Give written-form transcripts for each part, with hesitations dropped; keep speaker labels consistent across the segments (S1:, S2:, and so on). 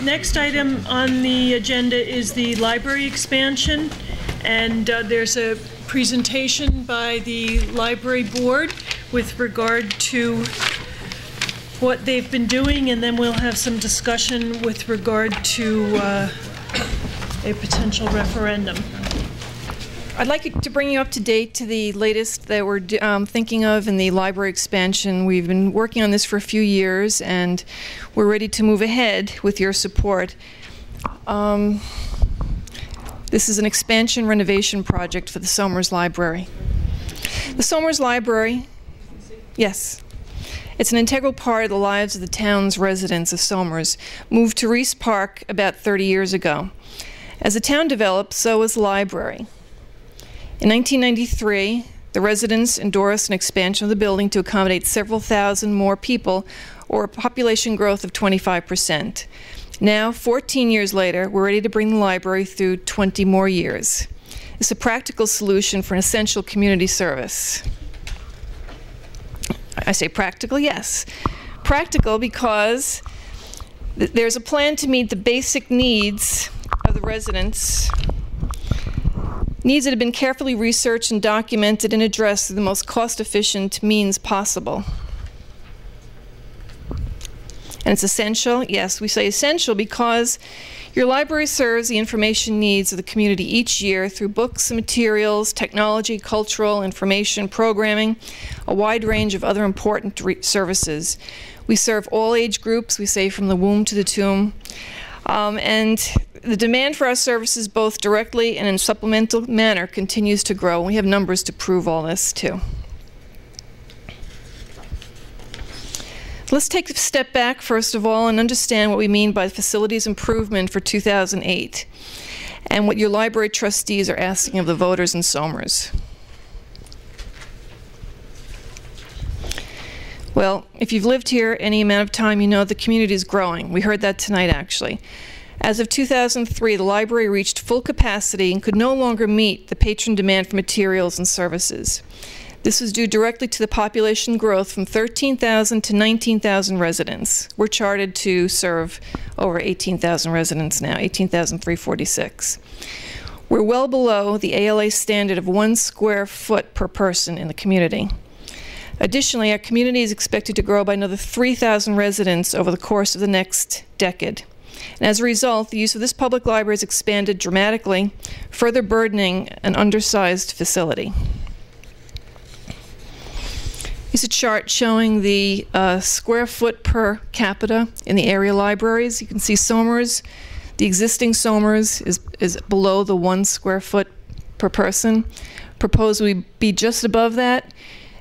S1: Next item on the agenda is the library expansion, and there's a presentation by the library board with regard to what they've been doing, and then we'll have some discussion with regard to a potential referendum.
S2: I'd like to bring you up to date to the latest that we're thinking of in the library expansion. We've been working on this for a few years, and we're ready to move ahead with your support. This is an expansion renovation project for the Somers Library. The Somers Library, yes, it's an integral part of the lives of the town's residents of Somers, moved to Reese Park about 30 years ago. As the town developed, so was the library. In 1993, the residents endorsed an expansion of the building to accommodate several thousand more people, or a population growth of 25%. Now, 14 years later, we're ready to bring the library through 20 more years. It's a practical solution for an essential community service. I say practical, yes. Practical because there's a plan to meet the basic needs of the residents, needs that have been carefully researched and documented and addressed through the most cost-efficient means possible. And it's essential. Yes, we say essential because your library serves the information needs of the community each year through books and materials, technology, cultural, information, programming, a wide range of other important services. We serve all age groups, we say from the womb to the tomb. And the demand for our services, both directly and in a supplemental manner, continues to grow. We have numbers to prove all this, too. Let's take a step back, first of all, and understand what we mean by facilities improvement for 2008 and what your library trustees are asking of the voters in Somers. Well, if you've lived here any amount of time, you know the community is growing. We heard that tonight, actually. As of 2003, the library reached full capacity and could no longer meet the patron demand for materials and services. This was due directly to the population growth from 13,000 to 19,000 residents. We're charted to serve over 18,000 residents now, 18,346. We're well below the ALA standard of 1 square foot per person in the community. Additionally, our community is expected to grow by another 3,000 residents over the course of the next decade. And as a result, the use of this public library has expanded dramatically, further burdening an undersized facility. Here's a chart showing the square foot per capita in the area libraries. You can see Somers, the existing Somers is below the 1 square foot per person. Proposed we be just above that.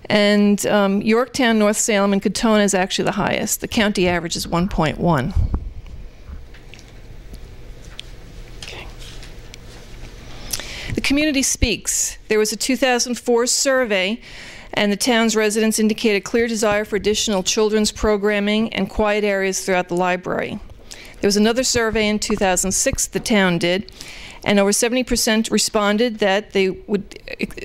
S2: And Yorktown, North Salem, and Katona is actually the highest. The county average is 1.1. Okay. The community speaks. There was a 2004 survey, and the town's residents indicated a clear desire for additional children's programming and quiet areas throughout the library. There was another survey in 2006 the town did, and over 70% responded that they would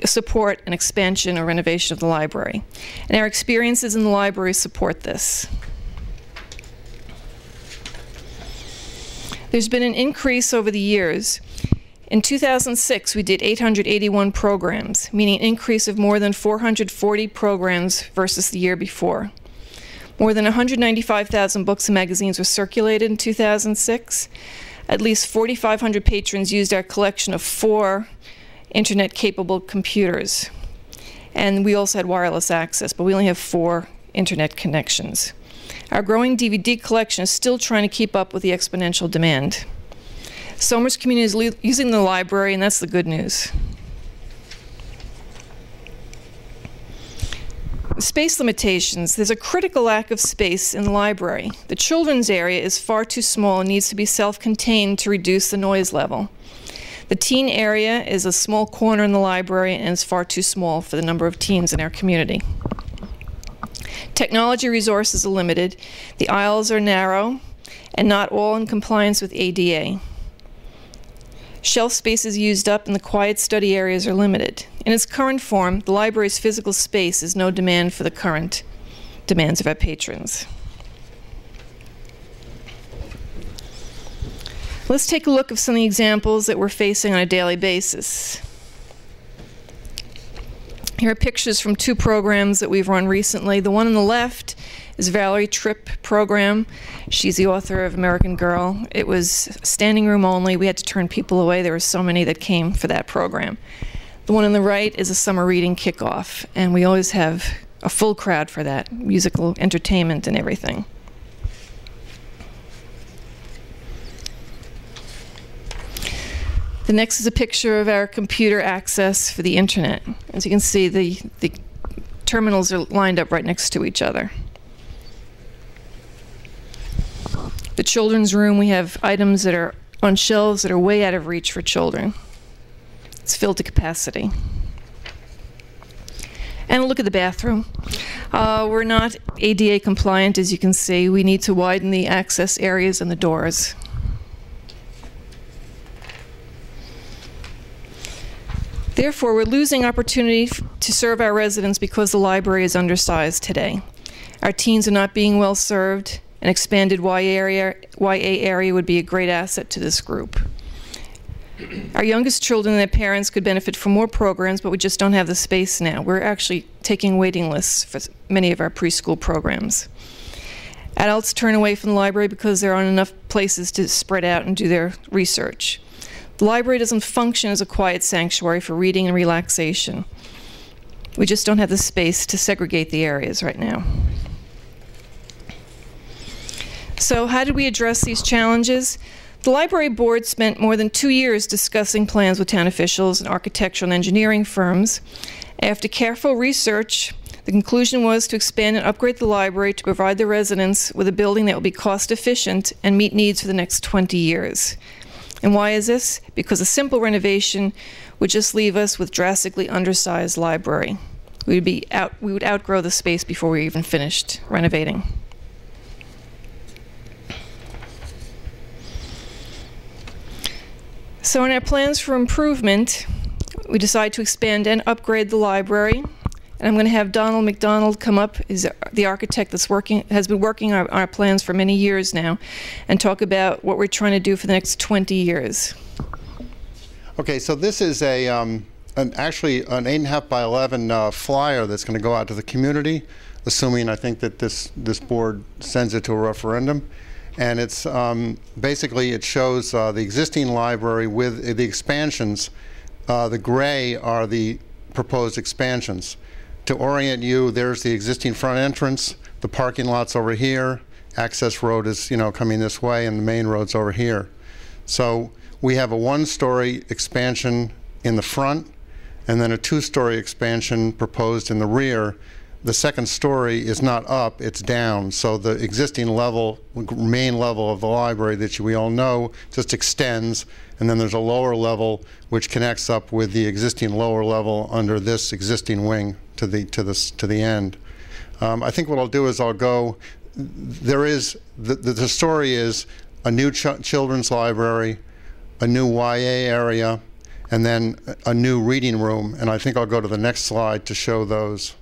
S2: support an expansion or renovation of the library. And our experiences in the library support this. There's been an increase over the years. In 2006, we did 881 programs, meaning an increase of more than 440 programs versus the year before. More than 195,000 books and magazines were circulated in 2006. At least 4,500 patrons used our collection of 4 internet-capable computers. And we also had wireless access, but we only have 4 internet connections. Our growing DVD collection is still trying to keep up with the exponential demand. Somers community is using the library, and that's the good news. Space limitations. There's a critical lack of space in the library. The children's area is far too small and needs to be self-contained to reduce the noise level. The teen area is a small corner in the library and is far too small for the number of teens in our community. Technology resources are limited. The aisles are narrow and not all in compliance with ADA. Shelf space is used up and the quiet study areas are limited. In its current form, the library's physical space is no demand for the current demands of our patrons. Let's take a look at some of the examples that we're facing on a daily basis. Here are pictures from 2 programs that we've run recently. The one on the left is Valerie Tripp program. She's the author of American Girl. It was standing room only. We had to turn people away. There were so many that came for that program. The one on the right is a summer reading kickoff, and we always have a full crowd for that, musical entertainment and everything. The next is a picture of our computer access for the internet. As you can see, the terminals are lined up right next to each other. The children's room, we have items that are on shelves that are way out of reach for children. It's filled to capacity. And a look at the bathroom. We're not ADA compliant, as you can see. We need to widen the access areas and the doors. Therefore, we're losing opportunity to serve our residents because the library is undersized today. Our teens are not being well served. An expanded YA area would be a great asset to this group. Our youngest children and their parents could benefit from more programs, but we just don't have the space now. We're actually taking waiting lists for many of our preschool programs. Adults turn away from the library because there aren't enough places to spread out and do their research. The library doesn't function as a quiet sanctuary for reading and relaxation. We just don't have the space to segregate the areas right now. So how did we address these challenges? The library board spent more than 2 years discussing plans with town officials and architectural and engineering firms. After careful research, the conclusion was to expand and upgrade the library to provide the residents with a building that will be cost efficient and meet needs for the next 20 years. And why is this? Because a simple renovation would just leave us with drastically undersized library. We would outgrow the space before we even finished renovating. So in our plans for improvement, we decided to expand and upgrade the library. And I'm going to have Donald McDonald come up, is the architect has been working on our plans for many years now, and talk about what we're trying to do for the next 20 years.
S3: Okay, so this is actually an 8.5 by 11 flyer that's going to go out to the community, assuming I think that this board sends it to a referendum. And it's basically it shows the existing library with the expansions. The gray are the proposed expansions. To orient you, there's the existing front entrance, the parking lot's over here, access road is coming this way, and the main road's over here. So we have a 1-story expansion in the front, and then a 2-story expansion proposed in the rear. The second story is not up, it's down. So the existing level, main level of the library that we all know just extends, and then there's a lower level which connects up with the existing lower level under this existing wing to the end. I think what I'll do is I'll go, the story is a new children's library, a new YA area, and then a new reading room, and I think I'll go to the next slide to show those.